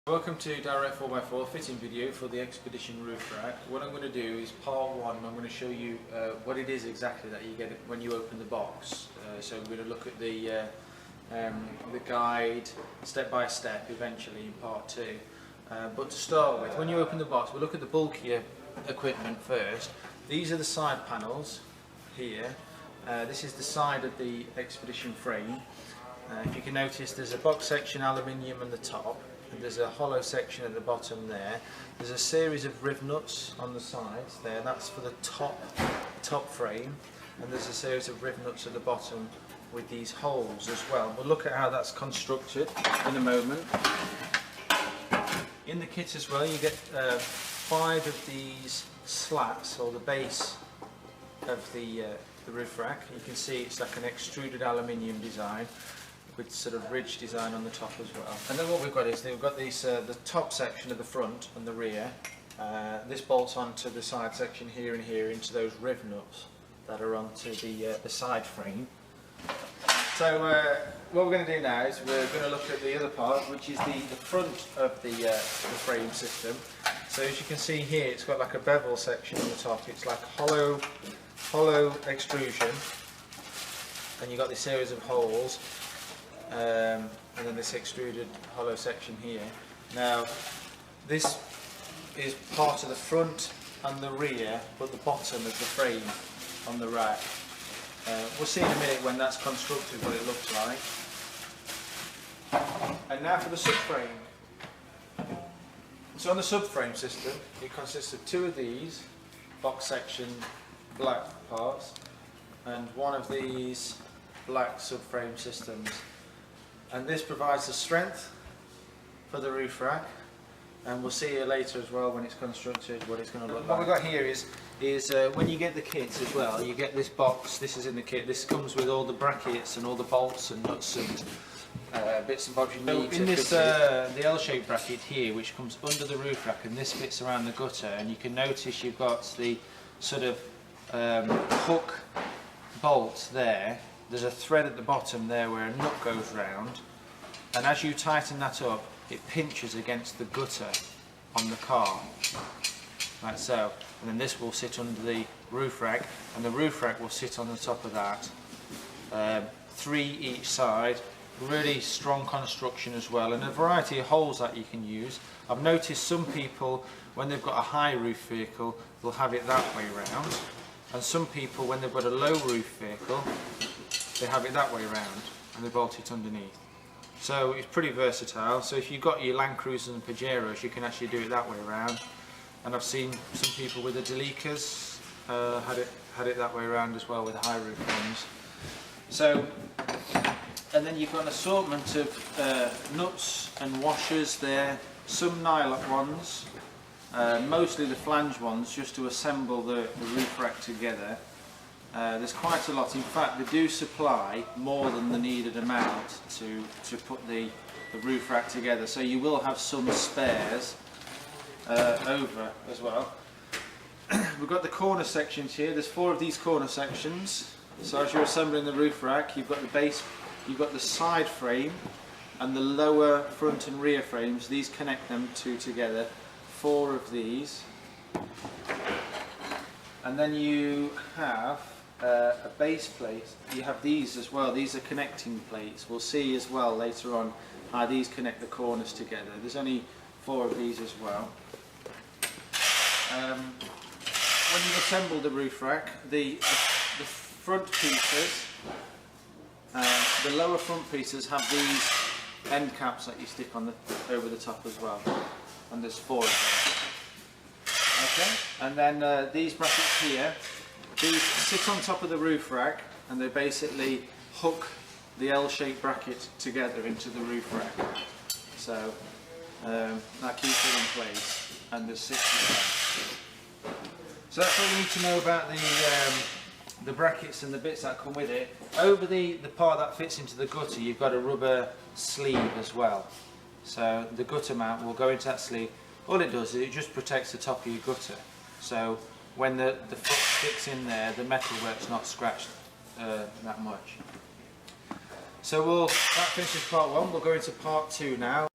Welcome to Direct 4x4 fitting video for the Expedition Roof Rack. What I'm going to do is part one. I'm going to show you what it is exactly that you get when you open the box. So we're going to look at the guide step by step eventually in part two. But to start with, when you open the box, we'll look at the bulkier equipment first. These are the side panels here. This is the side of the Expedition frame. If you can notice, there's a box section aluminium on the top. There's a hollow section at the bottom there. There's a series of riv nuts on the sides there. That's for the top frame, and there's a series of riv nuts at the bottom with these holes as well. We'll look at how that's constructed in a moment. In the kit as well, you get 5 of these slats, or the base of the roof rack. You can see it's like an extruded aluminium design with sort of ridge design on the top as well. And then what we've got is we've got these the top section of the front and the rear. This bolts onto the side section here and here into those riv nuts that are onto the side frame. So what we're going to do now is we're going to look at the other part, which is the front of the frame system. So as you can see here, it's got like a bevel section on the top. It's like hollow extrusion, and you've got this series of holes. And then this extruded hollow section here. Now this is part of the front and the rear, but the bottom of the frame on the rack. We'll see in a minute when that's constructed what it looks like. And now for the subframe. So on the subframe system, it consists of 2 of these box section black parts and 1 of these black subframe systems. And this provides the strength for the roof rack, and we'll see it later as well when it's constructed what it's going to look like. What we've got here is when you get the kits as well, you get this box. This is in the kit. This comes with all the brackets and all the bolts and nuts and bits and bobs you need. So in this the L-shaped bracket here, which comes under the roof rack, and this fits around the gutter, and you can notice you've got the sort of hook bolt there. There's a thread at the bottom there where a nut goes round, and as you tighten that up, it pinches against the gutter on the car, like so. And then this will sit under the roof rack, and the roof rack will sit on the top of that. 3 each side, really strong construction as well, and a variety of holes that you can use. I've noticed some people, when they've got a high roof vehicle, will have it that way round, and some people, when they've got a low roof vehicle, they have it that way around and they bolt it underneath. So it's pretty versatile. So if you've got your Land Cruisers and Pajeros, you can actually do it that way around. And I've seen some people with the Delikas had it that way around as well with high roof frames. So, and then you've got an assortment of nuts and washers there, some nylon ones, mostly the flange ones, just to assemble the roof rack together. There's quite a lot. In fact, they do supply more than the needed amount to put the roof rack together. So you will have some spares over as well. We've got the corner sections here. There's 4 of these corner sections. So as you're assembling the roof rack, you've got the base, you've got the side frame and the lower front and rear frames. These connect them 2 together. 4 of these. And then you have a base plate. You have these as well. These are connecting plates. We'll see as well later on how these connect the corners together. There's only 4 of these as well. When you assemble the roof rack, the front pieces, the lower front pieces have these end caps that you stick on over the top as well. And there's 4 of them. Okay, and then these brackets here, these sit on top of the roof rack, and they basically hook the L-shaped bracket together into the roof rack. So that keeps it in place, and there's 6 of them. So that's all you need to know about the brackets and the bits that come with it. Over the part that fits into the gutter, you've got a rubber sleeve as well. So the gutter mount will go into that sleeve. All it does is it just protects the top of your gutter. So when the foot sticks in there, the metalwork's not scratched that much. So that finishes part 1. We'll go into part 2 now.